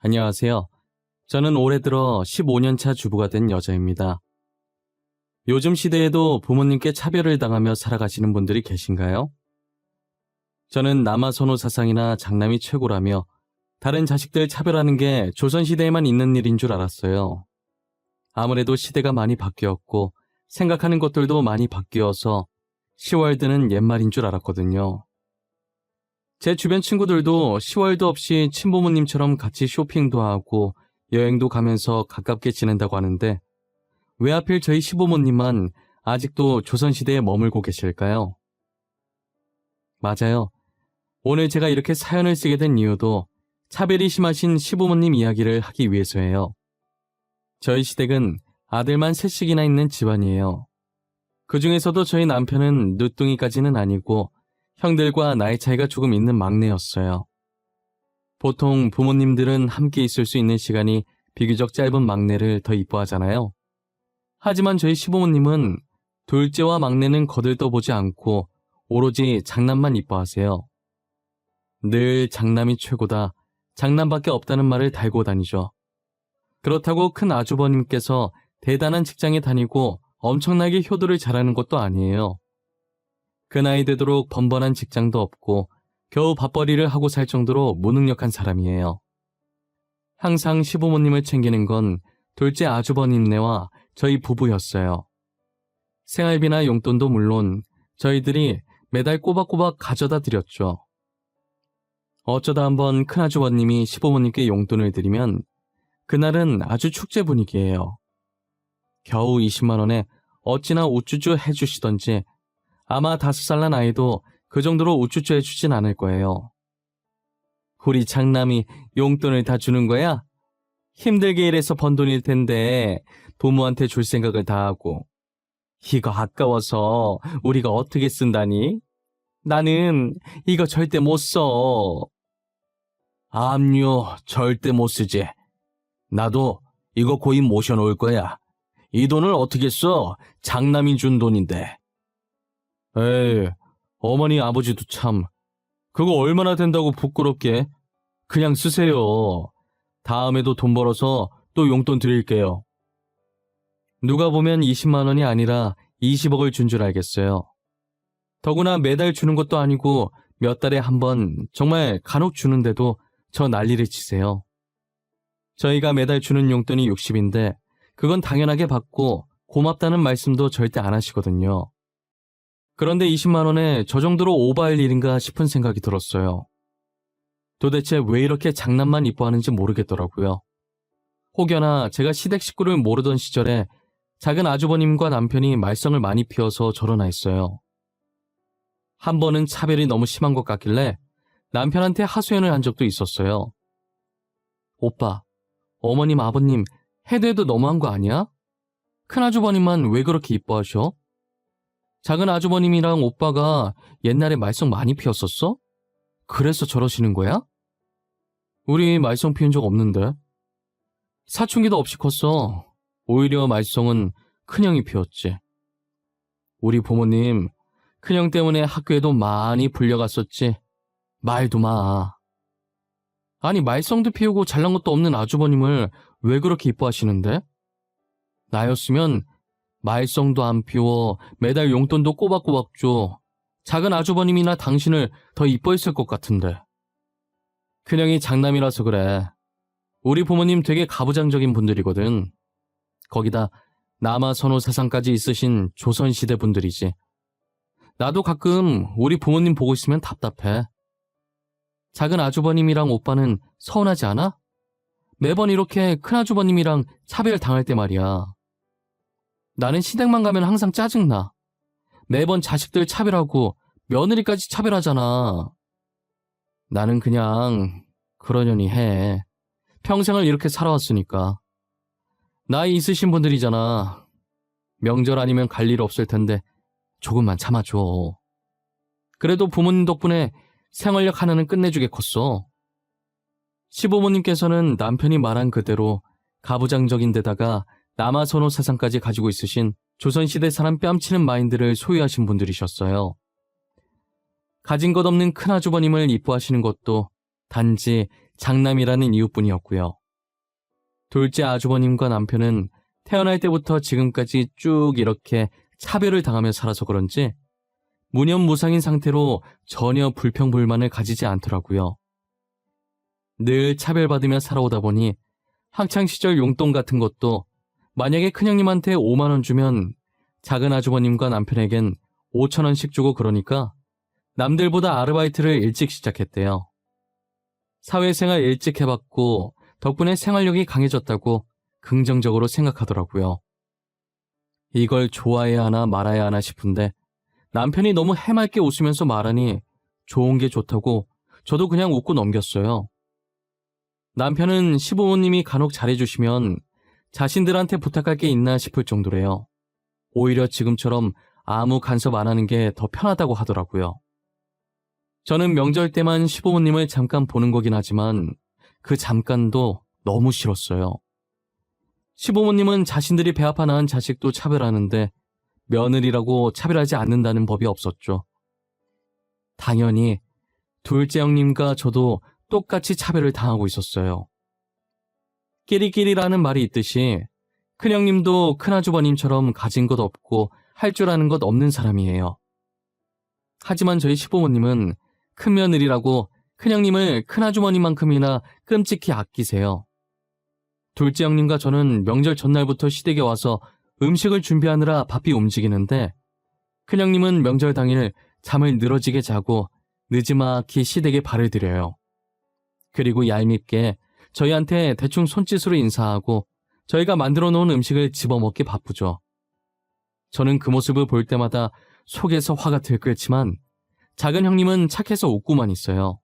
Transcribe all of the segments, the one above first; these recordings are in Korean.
안녕하세요. 저는 올해 들어 15년 차 주부가 된 여자입니다. 요즘 시대에도 부모님께 차별을 당하며 살아가시는 분들이 계신가요? 저는 남아선호 사상이나 장남이 최고라며 다른 자식들 차별하는 게 조선시대에만 있는 일인 줄 알았어요. 아무래도 시대가 많이 바뀌었고 생각하는 것들도 많이 바뀌어서 10월드는 옛말인 줄 알았거든요. 제 주변 친구들도 10월도 없이 친부모님처럼 같이 쇼핑도 하고 여행도 가면서 가깝게 지낸다고 하는데 왜 하필 저희 시부모님만 아직도 조선시대에 머물고 계실까요? 맞아요. 오늘 제가 이렇게 사연을 쓰게 된 이유도 차별이 심하신 시부모님 이야기를 하기 위해서예요. 저희 시댁은 아들만 셋씩이나 있는 집안이에요. 그 중에서도 저희 남편은 늦둥이까지는 아니고 형들과 나이 차이가 조금 있는 막내였어요. 보통 부모님들은 함께 있을 수 있는 시간이 비교적 짧은 막내를 더 이뻐하잖아요. 하지만 저희 시부모님은 둘째와 막내는 거들떠보지 않고 오로지 장남만 이뻐하세요. 늘 장남이 최고다, 장남밖에 없다는 말을 달고 다니죠. 그렇다고 큰 아주버님께서 대단한 직장에 다니고 엄청나게 효도를 잘하는 것도 아니에요. 그 나이 되도록 번번한 직장도 없고 겨우 밥벌이를 하고 살 정도로 무능력한 사람이에요. 항상 시부모님을 챙기는 건 둘째 아주버님네와 저희 부부였어요. 생활비나 용돈도 물론 저희들이 매달 꼬박꼬박 가져다 드렸죠. 어쩌다 한번 큰아주버님이 시부모님께 용돈을 드리면 그날은 아주 축제 분위기예요. 겨우 20만 원에 어찌나 우쭈쭈 해주시던지 아마 5살 난 아이도 그 정도로 우쭈쭈 해주진 않을 거예요. 우리 장남이 용돈을 다 주는 거야? 힘들게 일해서 번 돈일 텐데 부모한테 줄 생각을 다 하고 이거 아까워서 우리가 어떻게 쓴다니? 나는 이거 절대 못 써. 압류 절대 못 쓰지. 나도 이거 고인 모셔놓을 거야. 이 돈을 어떻게 써? 장남이 준 돈인데. 에이, 어머니 아버지도 참. 그거 얼마나 된다고 부끄럽게. 그냥 쓰세요. 다음에도 돈 벌어서 또 용돈 드릴게요. 누가 보면 20만 원이 아니라 20억을 준 줄 알겠어요. 더구나 매달 주는 것도 아니고 몇 달에 한 번 정말 간혹 주는데도 저 난리를 치세요. 저희가 매달 주는 용돈이 60인데 그건 당연하게 받고 고맙다는 말씀도 절대 안 하시거든요. 그런데 20만 원에 저 정도로 오버할 일인가 싶은 생각이 들었어요. 도대체 왜 이렇게 장남만 이뻐하는지 모르겠더라고요. 혹여나 제가 시댁 식구를 모르던 시절에 작은 아주버님과 남편이 말썽을 많이 피워서 저러나 했어요. 한 번은 차별이 너무 심한 것 같길래 남편한테 하소연을 한 적도 있었어요. 오빠, 어머님 아버님 해도 해도 너무한 거 아니야? 큰아주버님만 왜 그렇게 이뻐하셔? 작은 아주버님이랑 오빠가 옛날에 말썽 많이 피웠었어? 그래서 저러시는 거야? 우리 말썽 피운 적 없는데. 사춘기도 없이 컸어. 오히려 말썽은 큰형이 피웠지. 우리 부모님 큰형 때문에 학교에도 많이 불려갔었지. 말도 마. 아니 말썽도 피우고 잘난 것도 없는 아주버님을 왜 그렇게 이뻐하시는데? 나였으면 말썽도 안 피워 매달 용돈도 꼬박꼬박 줘. 작은 아주버님이나 당신을 더 이뻐했을 것 같은데. 큰형이 장남이라서 그래. 우리 부모님 되게 가부장적인 분들이거든. 거기다 남아선호 사상까지 있으신 조선시대 분들이지. 나도 가끔 우리 부모님 보고 있으면 답답해. 작은 아주버님이랑 오빠는 서운하지 않아? 매번 이렇게 큰아주버님이랑 차별 당할 때 말이야. 나는 시댁만 가면 항상 짜증나. 매번 자식들 차별하고 며느리까지 차별하잖아. 나는 그냥 그러려니 해. 평생을 이렇게 살아왔으니까. 나이 있으신 분들이잖아. 명절 아니면 갈 일 없을 텐데 조금만 참아줘. 그래도 부모님 덕분에 생활력 하나는 끝내주게 컸어. 시부모님께서는 남편이 말한 그대로 가부장적인 데다가 남아선호 사상까지 가지고 있으신 조선시대 사람 뺨치는 마인드를 소유하신 분들이셨어요. 가진 것 없는 큰아주버님을 이뻐하시는 것도 단지 장남이라는 이유뿐이었고요. 둘째 아주버님과 남편은 태어날 때부터 지금까지 쭉 이렇게 차별을 당하며 살아서 그런지 무념무상인 상태로 전혀 불평불만을 가지지 않더라고요. 늘 차별받으며 살아오다 보니 학창시절 용돈 같은 것도 만약에 큰형님한테 5만 원 주면 작은 아주버님과 남편에겐 5천 원씩 주고 그러니까 남들보다 아르바이트를 일찍 시작했대요. 사회생활 일찍 해봤고 덕분에 생활력이 강해졌다고 긍정적으로 생각하더라고요. 이걸 좋아해야 하나 말아야 하나 싶은데 남편이 너무 해맑게 웃으면서 말하니 좋은 게 좋다고 저도 그냥 웃고 넘겼어요. 남편은 시부모님이 간혹 잘해주시면 자신들한테 부탁할 게 있나 싶을 정도래요. 오히려 지금처럼 아무 간섭 안 하는 게 더 편하다고 하더라고요. 저는 명절 때만 시부모님을 잠깐 보는 거긴 하지만 그 잠깐도 너무 싫었어요. 시부모님은 자신들이 배 아파 낳은 자식도 차별하는데 며느리라고 차별하지 않는다는 법이 없었죠. 당연히 둘째 형님과 저도 똑같이 차별을 당하고 있었어요. 끼리끼리라는 말이 있듯이 큰형님도 큰아주버님처럼 가진 것 없고 할 줄 아는 것 없는 사람이에요. 하지만 저희 시부모님은 큰며느리라고 큰형님을 큰아주머니만큼이나 끔찍히 아끼세요. 둘째 형님과 저는 명절 전날부터 시댁에 와서 음식을 준비하느라 바삐 움직이는데 큰형님은 명절 당일 잠을 늘어지게 자고 느지막이 시댁에 발을 들여요. 그리고 얄밉게 저희한테 대충 손짓으로 인사하고 저희가 만들어 놓은 음식을 집어먹기 바쁘죠. 저는 그 모습을 볼 때마다 속에서 화가 들끓지만 작은 형님은 착해서 웃고만 있어요.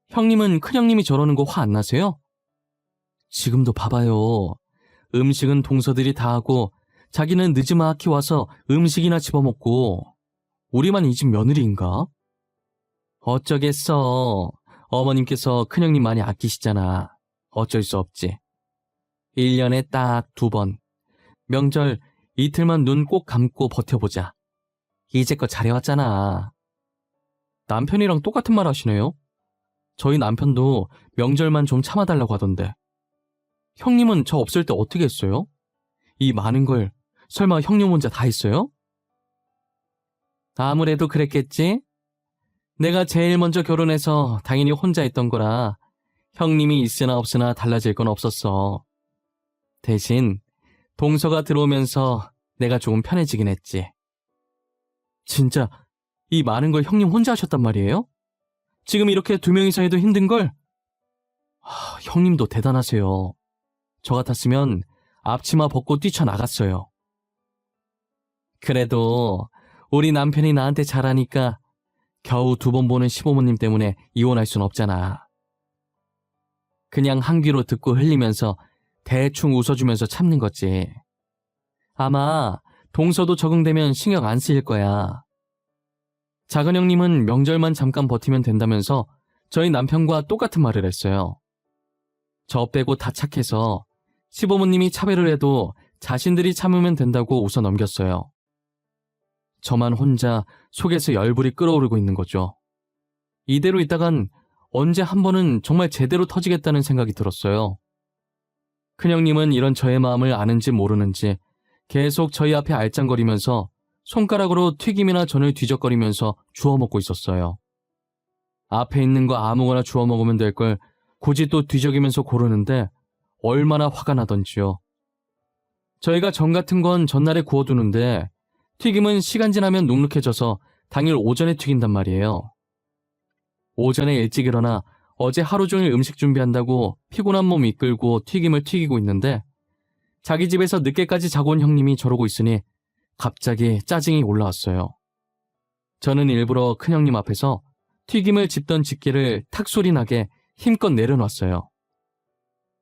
형님은 큰형님이 저러는 거 화 안 나세요? 지금도 봐봐요. 음식은 동서들이 다 하고 자기는 느지막이 와서 음식이나 집어먹고 우리만 이 집 며느리인가? 어쩌겠어. 어머님께서 큰형님 많이 아끼시잖아. 어쩔 수 없지. 1년에 딱 2번. 명절 이틀만 눈 꼭 감고 버텨보자. 이제껏 잘해왔잖아. 남편이랑 똑같은 말 하시네요. 저희 남편도 명절만 좀 참아달라고 하던데. 형님은 저 없을 때 어떻게 했어요? 이 많은 걸 설마 형님 혼자 다 했어요? 아무래도 그랬겠지? 내가 제일 먼저 결혼해서 당연히 혼자 했던 거라 형님이 있으나 없으나 달라질 건 없었어. 대신 동서가 들어오면서 내가 조금 편해지긴 했지. 진짜 이 많은 걸 형님 혼자 하셨단 말이에요? 지금 이렇게 2명이서 해도 힘든 걸? 형님도 대단하세요. 저 같았으면 앞치마 벗고 뛰쳐나갔어요. 그래도 우리 남편이 나한테 잘하니까 겨우 2번 보는 시부모님 때문에 이혼할 순 없잖아. 그냥 한 귀로 듣고 흘리면서 대충 웃어주면서 참는 거지. 아마 동서도 적응되면 신경 안 쓰일 거야. 작은 형님은 명절만 잠깐 버티면 된다면서 저희 남편과 똑같은 말을 했어요. 저 빼고 다 착해서 시부모님이 차별을 해도 자신들이 참으면 된다고 웃어 넘겼어요. 저만 혼자 속에서 열불이 끓어오르고 있는 거죠. 이대로 있다간 언제 한 번은 정말 제대로 터지겠다는 생각이 들었어요. 큰형님은 이런 저의 마음을 아는지 모르는지 계속 저희 앞에 알짱거리면서 손가락으로 튀김이나 전을 뒤적거리면서 주워 먹고 있었어요. 앞에 있는 거 아무거나 주워 먹으면 될 걸 굳이 또 뒤적이면서 고르는데 얼마나 화가 나던지요. 저희가 전 같은 건 전날에 구워두는데 튀김은 시간 지나면 눅눅해져서 당일 오전에 튀긴단 말이에요. 오전에 일찍 일어나 어제 하루 종일 음식 준비한다고 피곤한 몸 이끌고 튀김을 튀기고 있는데 자기 집에서 늦게까지 자고 온 형님이 저러고 있으니 갑자기 짜증이 올라왔어요. 저는 일부러 큰형님 앞에서 튀김을 집던 집게를 탁 소리 나게 힘껏 내려놨어요.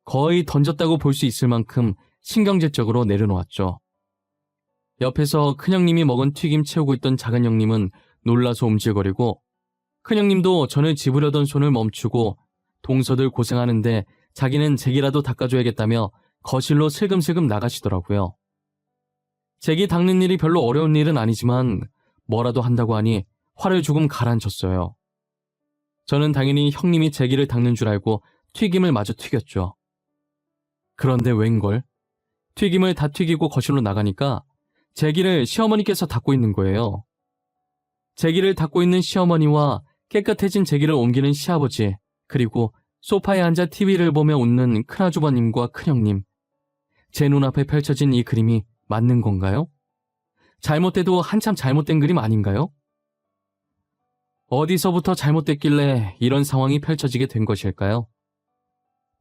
거의 던졌다고 볼 수 있을 만큼 신경질적으로 내려놓았죠. 옆에서 큰형님이 먹은 튀김 채우고 있던 작은 형님은 놀라서 움찔거리고 큰형님도 전을 집으려던 손을 멈추고 동서들 고생하는데 자기는 잭이라도 닦아줘야겠다며 거실로 슬금슬금 나가시더라고요. 잭이 닦는 일이 별로 어려운 일은 아니지만 뭐라도 한다고 하니 화를 조금 가라앉혔어요. 저는 당연히 형님이 제기를 닦는 줄 알고 튀김을 마저 튀겼죠. 그런데 웬걸? 튀김을 다 튀기고 거실로 나가니까 제기를 시어머니께서 닦고 있는 거예요. 제기를 닦고 있는 시어머니와 깨끗해진 제기를 옮기는 시아버지, 그리고 소파에 앉아 TV를 보며 웃는 큰아주버님과 큰형님. 제 눈앞에 펼쳐진 이 그림이 맞는 건가요? 잘못돼도 한참 잘못된 그림 아닌가요? 어디서부터 잘못됐길래 이런 상황이 펼쳐지게 된 것일까요?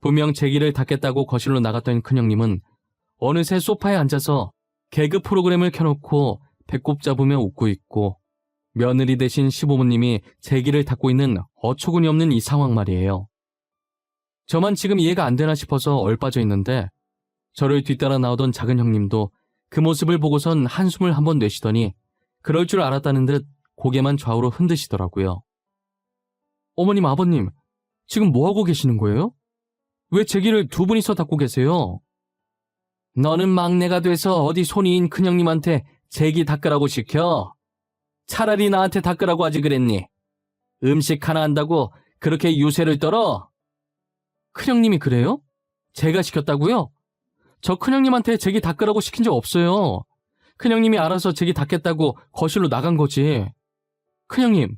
분명 제기를 닦겠다고 거실로 나갔던 큰형님은 어느새 소파에 앉아서 개그 프로그램을 켜놓고 배꼽 잡으며 웃고 있고, 며느리 대신 시부모님이 제기를 닦고 있는 어처구니 없는 이 상황 말이에요. 저만 지금 이해가 안 되나 싶어서 얼빠져 있는데, 저를 뒤따라 나오던 작은 형님도 그 모습을 보고선 한숨을 한번 내쉬더니 그럴 줄 알았다는 듯 고개만 좌우로 흔드시더라고요. 어머님, 아버님, 지금 뭐하고 계시는 거예요? 왜 제기를 두 분이서 닦고 계세요? 너는 막내가 돼서 어디 손이인 큰형님한테 제기 닦으라고 시켜? 차라리 나한테 닦으라고 하지 그랬니? 음식 하나 한다고 그렇게 유세를 떨어? 큰형님이 그래요? 제가 시켰다고요? 저 큰형님한테 제기 닦으라고 시킨 적 없어요. 큰형님이 알아서 제기 닦겠다고 거실로 나간 거지. 큰형님,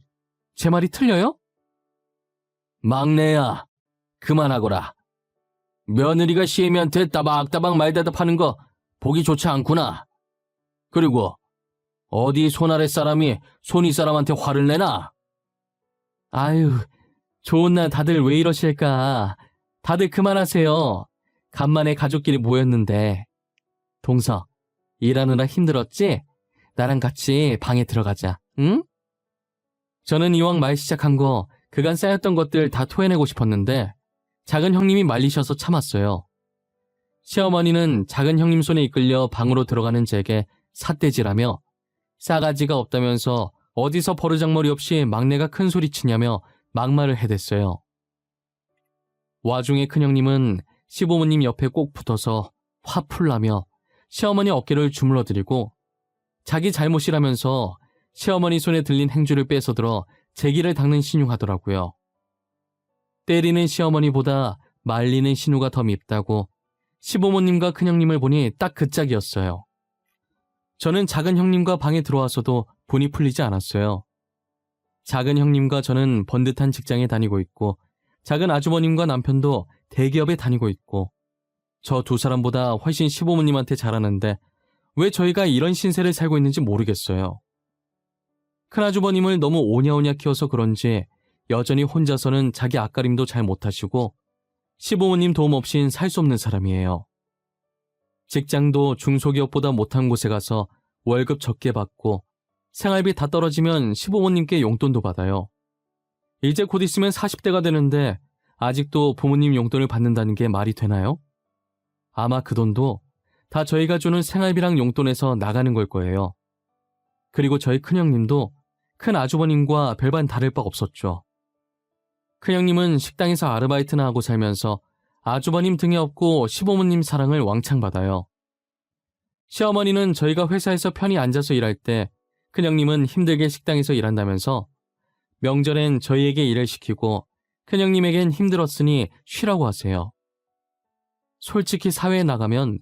제 말이 틀려요? 막내야, 그만하거라. 며느리가 시애미한테 따박따박 말대답하는 거 보기 좋지 않구나. 그리고 어디 손아래 사람이 손위 사람한테 화를 내나? 아유, 좋은 날 다들 왜 이러실까. 다들 그만하세요. 간만에 가족끼리 모였는데. 동서, 일하느라 힘들었지? 나랑 같이 방에 들어가자, 응? 저는 이왕 말 시작한 거 그간 쌓였던 것들 다 토해내고 싶었는데 작은 형님이 말리셔서 참았어요. 시어머니는 작은 형님 손에 이끌려 방으로 들어가는 제게 삿대질하며 싸가지가 없다면서 어디서 버르장머리 없이 막내가 큰 소리 치냐며 막말을 해댔어요. 와중에 큰형님은 시부모님 옆에 꼭 붙어서 화풀 나며 시어머니 어깨를 주물러드리고 자기 잘못이라면서 시어머니 손에 들린 행주를 뺏어들어 제기를 닦는 신용하더라고요. 때리는 시어머니보다 말리는 신우가 더 밉다고 시부모님과 큰형님을 보니 딱 그 짝이었어요. 저는 작은 형님과 방에 들어와서도 분이 풀리지 않았어요. 작은 형님과 저는 번듯한 직장에 다니고 있고 작은 아주버님과 남편도 대기업에 다니고 있고 저 두 사람보다 훨씬 시부모님한테 잘하는데 왜 저희가 이런 신세를 살고 있는지 모르겠어요. 큰아주버님을 너무 오냐오냐 키워서 그런지 여전히 혼자서는 자기 앞가림도 잘 못하시고 시부모님 도움 없인 살 수 없는 사람이에요. 직장도 중소기업보다 못한 곳에 가서 월급 적게 받고 생활비 다 떨어지면 시부모님께 용돈도 받아요. 이제 곧 있으면 40대가 되는데 아직도 부모님 용돈을 받는다는 게 말이 되나요? 아마 그 돈도 다 저희가 주는 생활비랑 용돈에서 나가는 걸 거예요. 그리고 저희 큰형님도 큰 아주버님과 별반 다를 바 없었죠. 큰형님은 식당에서 아르바이트나 하고 살면서 아주버님 등에 업고 시부모님 사랑을 왕창 받아요. 시어머니는 저희가 회사에서 편히 앉아서 일할 때 큰형님은 힘들게 식당에서 일한다면서 명절엔 저희에게 일을 시키고 큰형님에겐 힘들었으니 쉬라고 하세요. 솔직히 사회에 나가면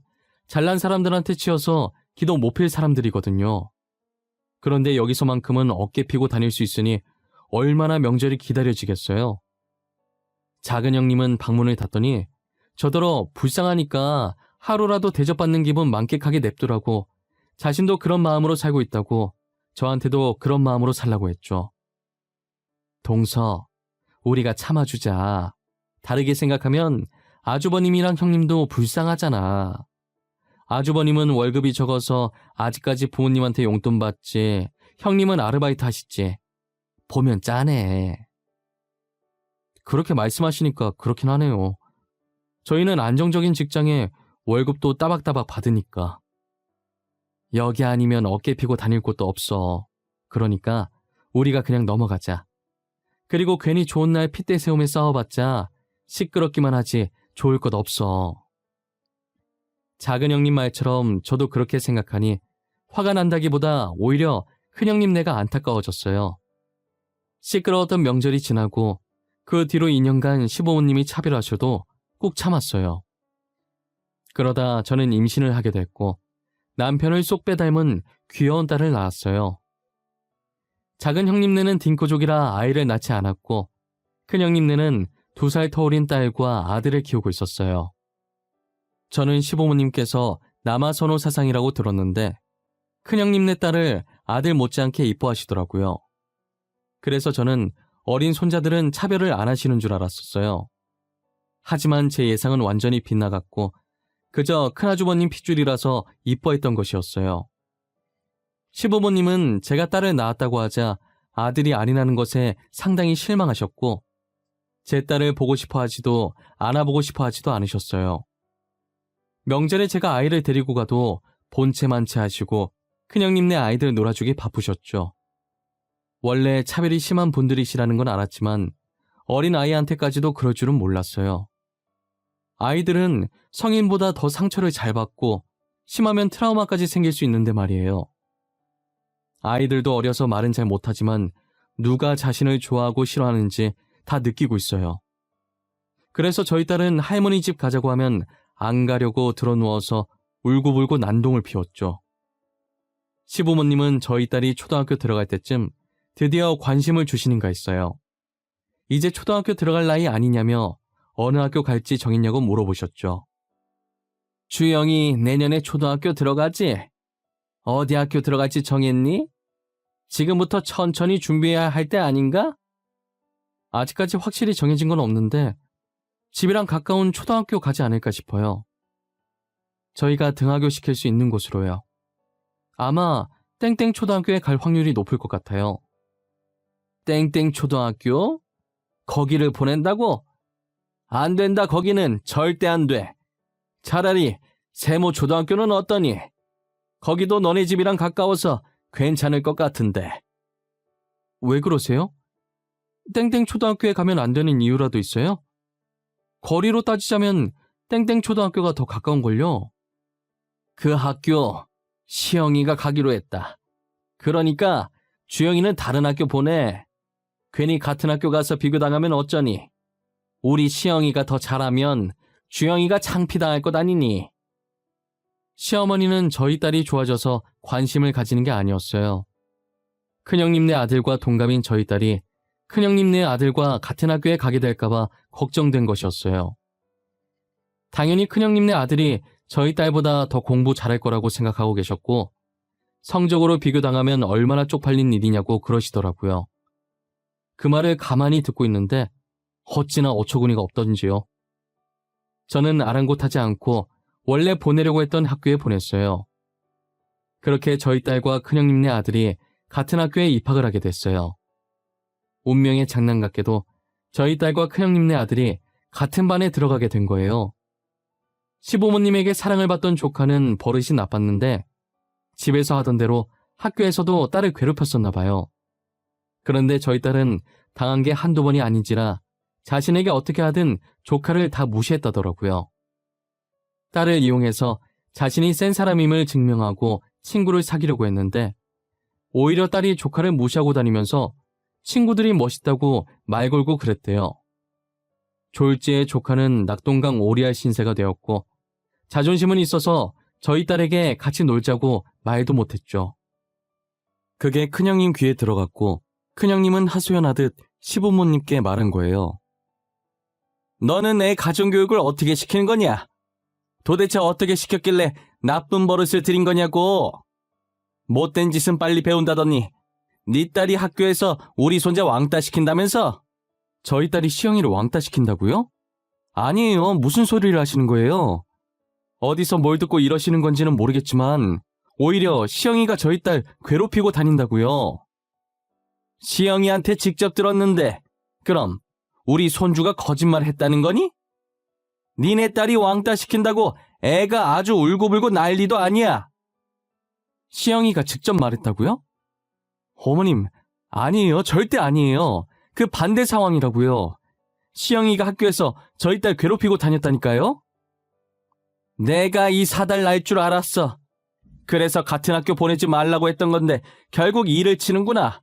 잘난 사람들한테 치여서 기도 못 필 사람들이거든요. 그런데 여기서만큼은 어깨 피고 다닐 수 있으니 얼마나 명절이 기다려지겠어요. 작은 형님은 방문을 닫더니 저더러 불쌍하니까 하루라도 대접받는 기분 만끽하게 냅두라고 자신도 그런 마음으로 살고 있다고 저한테도 그런 마음으로 살라고 했죠. 동서, 우리가 참아주자. 다르게 생각하면 아주버님이랑 형님도 불쌍하잖아. 아주버님은 월급이 적어서 아직까지 부모님한테 용돈 받지, 형님은 아르바이트 하시지. 보면 짠해. 그렇게 말씀하시니까 그렇긴 하네요. 저희는 안정적인 직장에 월급도 따박따박 받으니까. 여기 아니면 어깨 피고 다닐 곳도 없어. 그러니까 우리가 그냥 넘어가자. 그리고 괜히 좋은 날 핏대 세우며 싸워봤자 시끄럽기만 하지 좋을 것 없어. 작은 형님 말처럼 저도 그렇게 생각하니 화가 난다기보다 오히려 큰형님 내가 안타까워졌어요. 시끄러웠던 명절이 지나고 그 뒤로 2년간 시부모님이 차별하셔도 꾹 참았어요. 그러다 저는 임신을 하게 됐고 남편을 쏙 빼닮은 귀여운 딸을 낳았어요. 작은 형님네는 딩코족이라 아이를 낳지 않았고 큰 형님네는 2살 터울인 딸과 아들을 키우고 있었어요. 저는 시부모님께서 남아선호 사상이라고 들었는데 큰 형님네 딸을 아들 못지않게 이뻐하시더라고요. 그래서 저는 어린 손자들은 차별을 안 하시는 줄 알았었어요. 하지만 제 예상은 완전히 빗나갔고 그저 큰아주버님 핏줄이라서 이뻐했던 것이었어요. 시부모님은 제가 딸을 낳았다고 하자 아들이 아니라는 것에 상당히 실망하셨고 제 딸을 보고 싶어 하지도 안아보고 싶어 하지도 않으셨어요. 명절에 제가 아이를 데리고 가도 본체만체 하시고 큰형님네 아이들 놀아주기 바쁘셨죠. 원래 차별이 심한 분들이시라는 건 알았지만 어린 아이한테까지도 그럴 줄은 몰랐어요. 아이들은 성인보다 더 상처를 잘 받고 심하면 트라우마까지 생길 수 있는데 말이에요. 아이들도 어려서 말은 잘 못하지만 누가 자신을 좋아하고 싫어하는지 다 느끼고 있어요. 그래서 저희 딸은 할머니 집 가자고 하면 안 가려고 드러누워서 울고불고 난동을 피웠죠. 시부모님은 저희 딸이 초등학교 들어갈 때쯤 드디어 관심을 주시는가 했어요. 이제 초등학교 들어갈 나이 아니냐며 어느 학교 갈지 정했냐고 물어보셨죠. 주영이 내년에 초등학교 들어가지? 어디 학교 들어갈지 정했니? 지금부터 천천히 준비해야 할 때 아닌가? 아직까지 확실히 정해진 건 없는데 집이랑 가까운 초등학교 가지 않을까 싶어요. 저희가 등하교 시킬 수 있는 곳으로요. 아마 땡땡 초등학교에 갈 확률이 높을 것 같아요. 땡땡 초등학교? 거기를 보낸다고? 안 된다, 거기는 절대 안 돼. 차라리 세모 초등학교는 어떠니? 거기도 너네 집이랑 가까워서 괜찮을 것 같은데. 왜 그러세요? 땡땡 초등학교에 가면 안 되는 이유라도 있어요? 거리로 따지자면 땡땡 초등학교가 더 가까운걸요. 그 학교 시영이가 가기로 했다. 그러니까 주영이는 다른 학교 보내. 괜히 같은 학교 가서 비교당하면 어쩌니. 우리 시영이가 더 잘하면 주영이가 창피당할 것 아니니. 시어머니는 저희 딸이 좋아져서 관심을 가지는 게 아니었어요. 큰형님네 아들과 동갑인 저희 딸이 큰형님네 아들과 같은 학교에 가게 될까봐 걱정된 것이었어요. 당연히 큰형님네 아들이 저희 딸보다 더 공부 잘할 거라고 생각하고 계셨고 성적으로 비교당하면 얼마나 쪽팔린 일이냐고 그러시더라고요. 그 말을 가만히 듣고 있는데 어찌나 어처구니가 없던지요. 저는 아랑곳하지 않고 원래 보내려고 했던 학교에 보냈어요. 그렇게 저희 딸과 큰형님네 아들이 같은 학교에 입학을 하게 됐어요. 운명의 장난 같게도 저희 딸과 큰형님네 아들이 같은 반에 들어가게 된 거예요. 시부모님에게 사랑을 받던 조카는 버릇이 나빴는데 집에서 하던 대로 학교에서도 딸을 괴롭혔었나 봐요. 그런데 저희 딸은 당한 게 한두 번이 아닌지라 자신에게 어떻게 하든 조카를 다 무시했다더라고요. 딸을 이용해서 자신이 센 사람임을 증명하고 친구를 사귀려고 했는데 오히려 딸이 조카를 무시하고 다니면서 친구들이 멋있다고 말 걸고 그랬대요. 졸지에 조카는 낙동강 오리알 신세가 되었고 자존심은 있어서 저희 딸에게 같이 놀자고 말도 못했죠. 그게 큰형님 귀에 들어갔고 큰형님은 하소연하듯 시부모님께 말한 거예요. 너는 애 가정교육을 어떻게 시키는 거냐? 도대체 어떻게 시켰길래 나쁜 버릇을 들인 거냐고. 못된 짓은 빨리 배운다더니 네 딸이 학교에서 우리 손자 왕따 시킨다면서? 저희 딸이 시영이를 왕따 시킨다고요? 아니에요. 무슨 소리를 하시는 거예요? 어디서 뭘 듣고 이러시는 건지는 모르겠지만 오히려 시영이가 저희 딸 괴롭히고 다닌다고요. 시영이한테 직접 들었는데 그럼 우리 손주가 거짓말 했다는 거니? 니네 딸이 왕따 시킨다고 애가 아주 울고불고 난리도 아니야. 시영이가 직접 말했다고요? 어머님, 아니에요. 절대 아니에요. 그 반대 상황이라고요. 시영이가 학교에서 저희 딸 괴롭히고 다녔다니까요? 내가 이 사달 날 줄 알았어. 그래서 같은 학교 보내지 말라고 했던 건데 결국 일을 치는구나.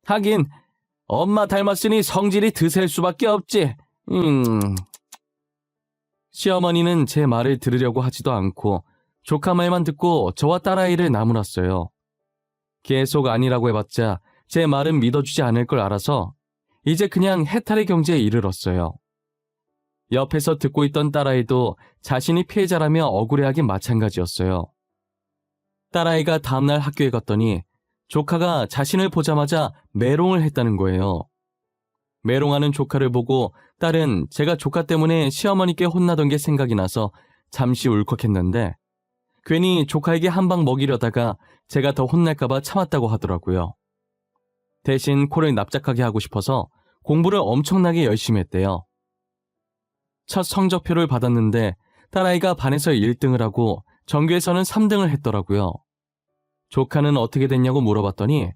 하긴 엄마 닮았으니 성질이 드셀 수밖에 없지. 시어머니는 제 말을 들으려고 하지도 않고 조카 말만 듣고 저와 딸아이를 나무랐어요. 계속 아니라고 해봤자 제 말은 믿어주지 않을 걸 알아서 이제 그냥 해탈의 경지에 이르렀어요. 옆에서 듣고 있던 딸아이도 자신이 피해자라며 억울해하긴 마찬가지였어요. 딸아이가 다음날 학교에 갔더니 조카가 자신을 보자마자 메롱을 했다는 거예요. 메롱하는 조카를 보고 딸은 제가 조카 때문에 시어머니께 혼나던 게 생각이 나서 잠시 울컥했는데 괜히 조카에게 한 방 먹이려다가 제가 더 혼날까봐 참았다고 하더라고요. 대신 코를 납작하게 하고 싶어서 공부를 엄청나게 열심히 했대요. 첫 성적표를 받았는데 딸아이가 반에서 1등을 하고 전교에서는 3등을 했더라고요. 조카는 어떻게 됐냐고 물어봤더니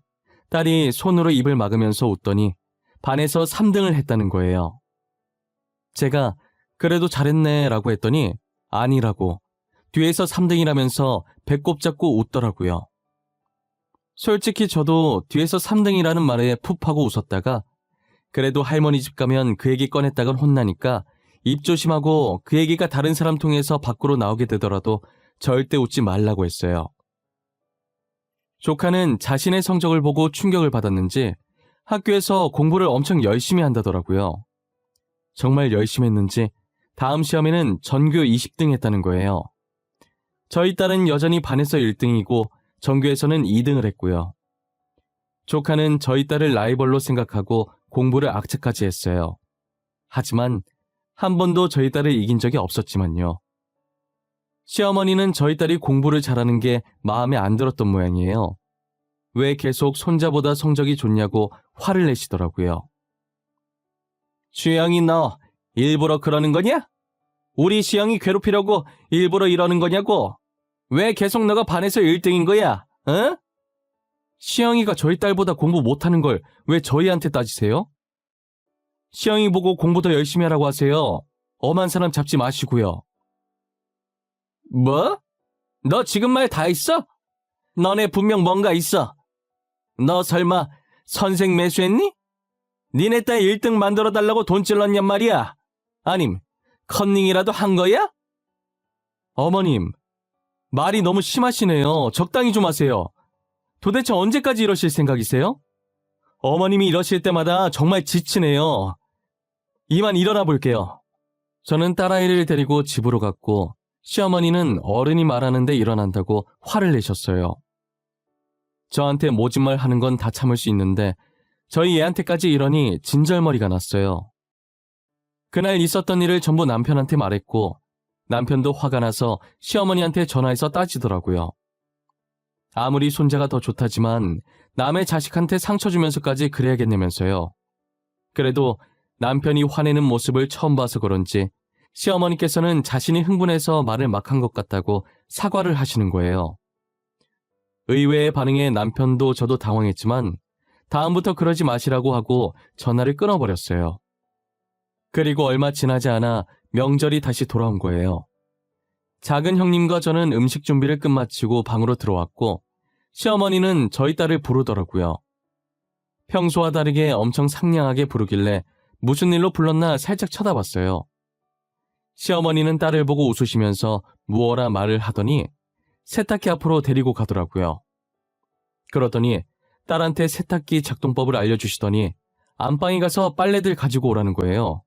딸이 손으로 입을 막으면서 웃더니 반에서 3등을 했다는 거예요. 제가 그래도 잘했네 라고 했더니 아니라고 뒤에서 3등이라면서 배꼽 잡고 웃더라고요. 솔직히 저도 뒤에서 3등이라는 말에 푹 하고 웃었다가 그래도 할머니 집 가면 그 얘기 꺼냈다간 혼나니까 입 조심하고 그 얘기가 다른 사람 통해서 밖으로 나오게 되더라도 절대 웃지 말라고 했어요. 조카는 자신의 성적을 보고 충격을 받았는지 학교에서 공부를 엄청 열심히 한다더라고요. 정말 열심히 했는지 다음 시험에는 전교 20등 했다는 거예요. 저희 딸은 여전히 반에서 1등이고 전교에서는 2등을 했고요. 조카는 저희 딸을 라이벌로 생각하고 공부를 악착같이 했어요. 하지만 한 번도 저희 딸을 이긴 적이 없었지만요. 시어머니는 저희 딸이 공부를 잘하는 게 마음에 안 들었던 모양이에요. 왜 계속 손자보다 성적이 좋냐고 화를 내시더라고요. 주영이 너 일부러 그러는 거냐? 우리 시영이 괴롭히려고 일부러 이러는 거냐고? 왜 계속 너가 반에서 1등인 거야? 어? 시영이가 저희 딸보다 공부 못하는 걸 왜 저희한테 따지세요? 시영이 보고 공부 더 열심히 하라고 하세요. 엄한 사람 잡지 마시고요. 뭐? 너 지금 말 다 했어? 너네 분명 뭔가 있어. 너 설마 선생 매수했니? 니네 딸 1등 만들어달라고 돈 찔렀냔 말이야. 아님 컨닝이라도 한 거야? 어머님, 말이 너무 심하시네요. 적당히 좀 하세요. 도대체 언제까지 이러실 생각이세요? 어머님이 이러실 때마다 정말 지치네요. 이만 일어나 볼게요. 저는 딸아이를 데리고 집으로 갔고 시어머니는 어른이 말하는데 일어난다고 화를 내셨어요. 저한테 모진말 하는 건 다 참을 수 있는데 저희 애한테까지 이러니 진절머리가 났어요. 그날 있었던 일을 전부 남편한테 말했고 남편도 화가 나서 시어머니한테 전화해서 따지더라고요. 아무리 손자가 더 좋다지만 남의 자식한테 상처 주면서까지 그래야겠냐면서요. 그래도 남편이 화내는 모습을 처음 봐서 그런지 시어머니께서는 자신이 흥분해서 말을 막 한 것 같다고 사과를 하시는 거예요. 의외의 반응에 남편도 저도 당황했지만 다음부터 그러지 마시라고 하고 전화를 끊어버렸어요. 그리고 얼마 지나지 않아 명절이 다시 돌아온 거예요. 작은 형님과 저는 음식 준비를 끝마치고 방으로 들어왔고 시어머니는 저희 딸을 부르더라고요. 평소와 다르게 엄청 상냥하게 부르길래 무슨 일로 불렀나 살짝 쳐다봤어요. 시어머니는 딸을 보고 웃으시면서 무어라 말을 하더니 세탁기 앞으로 데리고 가더라고요. 그러더니 딸한테 세탁기 작동법을 알려주시더니 안방에 가서 빨래들 가지고 오라는 거예요.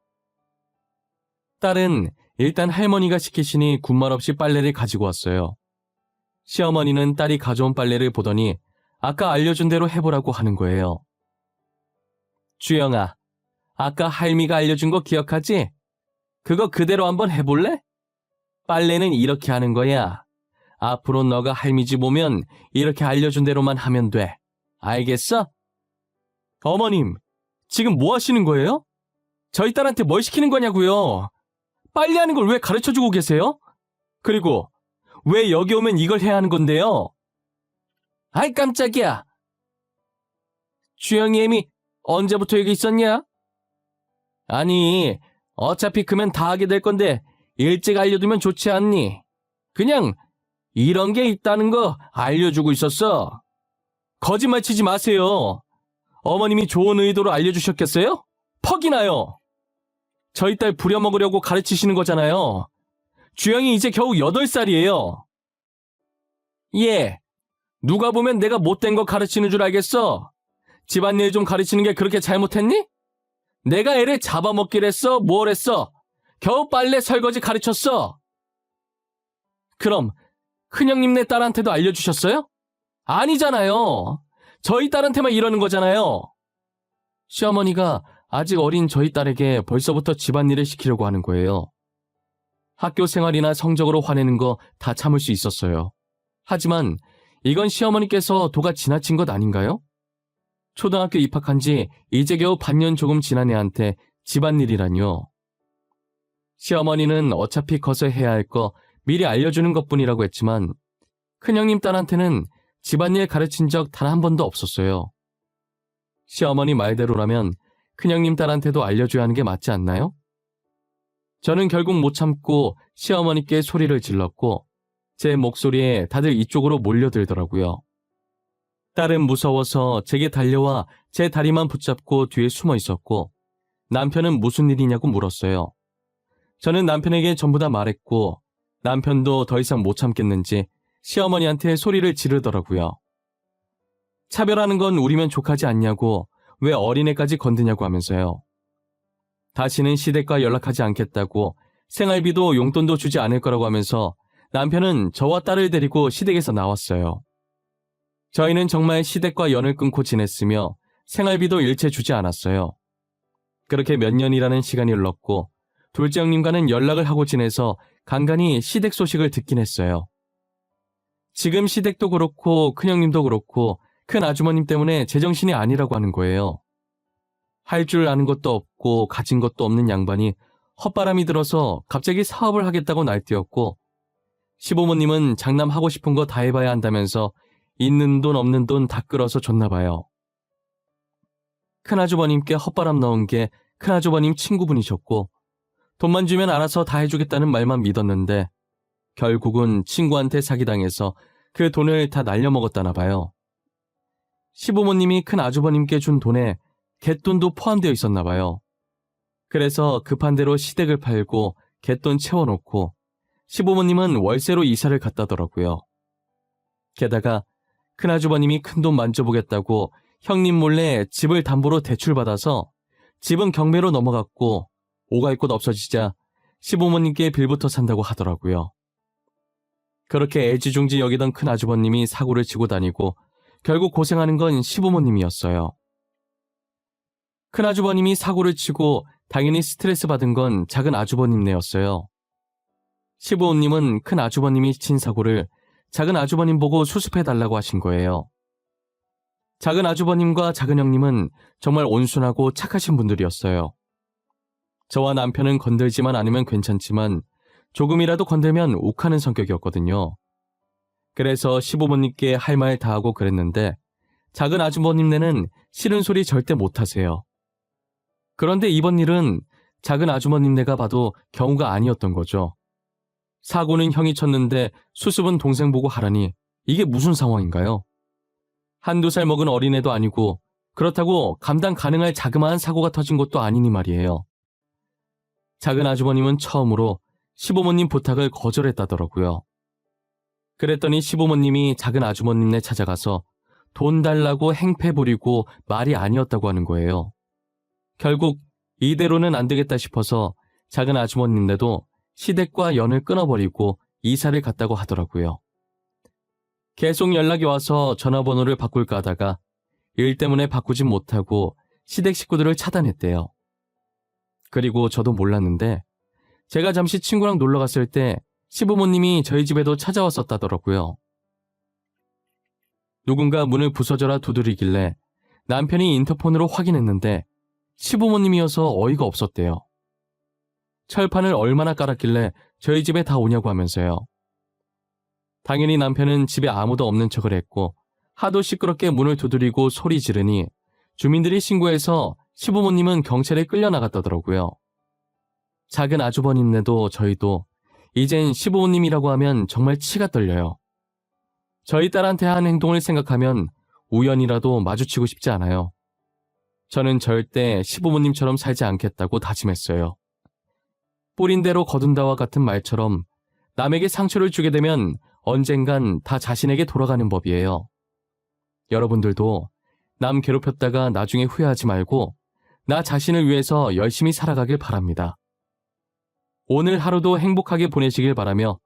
딸은 일단 할머니가 시키시니 군말 없이 빨래를 가지고 왔어요. 시어머니는 딸이 가져온 빨래를 보더니 아까 알려준 대로 해보라고 하는 거예요. 주영아, 아까 할미가 알려준 거 기억하지? 그거 그대로 한번 해볼래? 빨래는 이렇게 하는 거야. 앞으로 너가 할미 집 오면 이렇게 알려준 대로만 하면 돼. 알겠어? 어머님, 지금 뭐 하시는 거예요? 저희 딸한테 뭘 시키는 거냐고요? 빨래하는 걸 왜 가르쳐주고 계세요? 그리고 왜 여기 오면 이걸 해야 하는 건데요? 아이 깜짝이야. 주영이 애미 언제부터 여기 있었냐? 아니, 어차피 크면 다 하게 될 건데 일찍 알려두면 좋지 않니? 그냥 이런 게 있다는 거 알려주고 있었어. 거짓말 치지 마세요. 어머님이 좋은 의도로 알려주셨겠어요? 퍽이나요. 저희 딸 부려먹으려고 가르치시는 거잖아요. 주영이 이제 겨우 8살이에요. 예, 누가 보면 내가 못된 거 가르치는 줄 알겠어. 집안일 좀 가르치는 게 그렇게 잘못했니? 내가 애를 잡아먹길 했어? 뭘 했어? 겨우 빨래 설거지 가르쳤어. 그럼 큰형님네 딸한테도 알려주셨어요? 아니잖아요. 저희 딸한테만 이러는 거잖아요. 시어머니가 아직 어린 저희 딸에게 벌써부터 집안일을 시키려고 하는 거예요. 학교 생활이나 성적으로 화내는 거 다 참을 수 있었어요. 하지만 이건 시어머니께서 도가 지나친 것 아닌가요? 초등학교 입학한 지 이제 겨우 반년 조금 지난 애한테 집안일이라뇨. 시어머니는 어차피 커서 해야 할 거 미리 알려주는 것뿐이라고 했지만 큰형님 딸한테는 집안일 가르친 적 단 한 번도 없었어요. 시어머니 말대로라면 큰형님 딸한테도 알려줘야 하는 게 맞지 않나요? 저는 결국 못 참고 시어머니께 소리를 질렀고 제 목소리에 다들 이쪽으로 몰려들더라고요. 딸은 무서워서 제게 달려와 제 다리만 붙잡고 뒤에 숨어 있었고 남편은 무슨 일이냐고 물었어요. 저는 남편에게 전부 다 말했고 남편도 더 이상 못 참겠는지 시어머니한테 소리를 지르더라고요. 차별하는 건 우리면 족하지 않냐고 왜 어린애까지 건드냐고 하면서요. 다시는 시댁과 연락하지 않겠다고 생활비도 용돈도 주지 않을 거라고 하면서 남편은 저와 딸을 데리고 시댁에서 나왔어요. 저희는 정말 시댁과 연을 끊고 지냈으며 생활비도 일체 주지 않았어요. 그렇게 몇 년이라는 시간이 흘렀고 둘째 형님과는 연락을 하고 지내서 간간히 시댁 소식을 듣긴 했어요. 지금 시댁도 그렇고 큰형님도 그렇고 큰 아주머님 때문에 제정신이 아니라고 하는 거예요. 할 줄 아는 것도 없고 가진 것도 없는 양반이 헛바람이 들어서 갑자기 사업을 하겠다고 날뛰었고 시부모님은 장남하고 싶은 거 다 해봐야 한다면서 있는 돈 없는 돈 다 끌어서 줬나 봐요. 큰아주버님께 헛바람 넣은 게 큰아주버님 친구분이셨고 돈만 주면 알아서 다 해주겠다는 말만 믿었는데 결국은 친구한테 사기당해서 그 돈을 다 날려먹었다나 봐요. 시부모님이 큰아주버님께 준 돈에 갯돈도 포함되어 있었나 봐요. 그래서 급한 대로 시댁을 팔고 갯돈 채워놓고 시부모님은 월세로 이사를 갔다더라고요. 게다가 큰아주버님이 큰돈 만져보겠다고 형님 몰래 집을 담보로 대출받아서 집은 경매로 넘어갔고 오갈 곳 없어지자 시부모님께 빌부터 산다고 하더라고요. 그렇게 애지중지 여기던 큰아주버님이 사고를 치고 다니고 결국 고생하는 건 시부모님이었어요. 큰아주버님이 사고를 치고 당연히 스트레스 받은 건 작은 아주버님네였어요. 시부모님은 큰아주버님이 친 사고를 작은 아주버님 보고 수습해달라고 하신 거예요. 작은 아주버님과 작은 형님은 정말 온순하고 착하신 분들이었어요. 저와 남편은 건들지만 않으면 괜찮지만 조금이라도 건들면 욱하는 성격이었거든요. 그래서 시부모님께 할 말 다 하고 그랬는데 작은 아주버님네는 싫은 소리 절대 못하세요. 그런데 이번 일은 작은 아주머님네가 봐도 경우가 아니었던 거죠. 사고는 형이 쳤는데 수습은 동생 보고 하라니 이게 무슨 상황인가요? 한두 살 먹은 어린애도 아니고 그렇다고 감당 가능할 자그마한 사고가 터진 것도 아니니 말이에요. 작은 아주버님은 처음으로 시부모님 부탁을 거절했다더라고요. 그랬더니 시부모님이 작은 아주머님네 찾아가서 돈 달라고 행패 부리고 말이 아니었다고 하는 거예요. 결국 이대로는 안 되겠다 싶어서 작은 아주머님네도 시댁과 연을 끊어버리고 이사를 갔다고 하더라고요. 계속 연락이 와서 전화번호를 바꿀까 하다가 일 때문에 바꾸진 못하고 시댁 식구들을 차단했대요. 그리고 저도 몰랐는데 제가 잠시 친구랑 놀러 갔을 때 시부모님이 저희 집에도 찾아왔었다더라고요. 누군가 문을 부서져라 두드리길래 남편이 인터폰으로 확인했는데 시부모님이어서 어이가 없었대요. 철판을 얼마나 깔았길래 저희 집에 다 오냐고 하면서요. 당연히 남편은 집에 아무도 없는 척을 했고 하도 시끄럽게 문을 두드리고 소리 지르니 주민들이 신고해서 시부모님은 경찰에 끌려나갔다더라고요. 작은 아주버님네도 저희도 이젠 시부모님이라고 하면 정말 치가 떨려요. 저희 딸한테 한 행동을 생각하면 우연이라도 마주치고 싶지 않아요. 저는 절대 시부모님처럼 살지 않겠다고 다짐했어요. 뿌린 대로 거둔다와 같은 말처럼 남에게 상처를 주게 되면 언젠간 다 자신에게 돌아가는 법이에요. 여러분들도 남 괴롭혔다가 나중에 후회하지 말고 나 자신을 위해서 열심히 살아가길 바랍니다. 오늘 하루도 행복하게 보내시길 바라며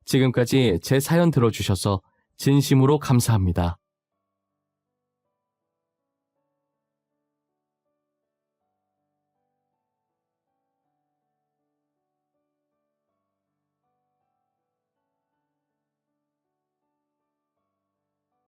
지금까지 제 사연 들어주셔서 진심으로 감사합니다.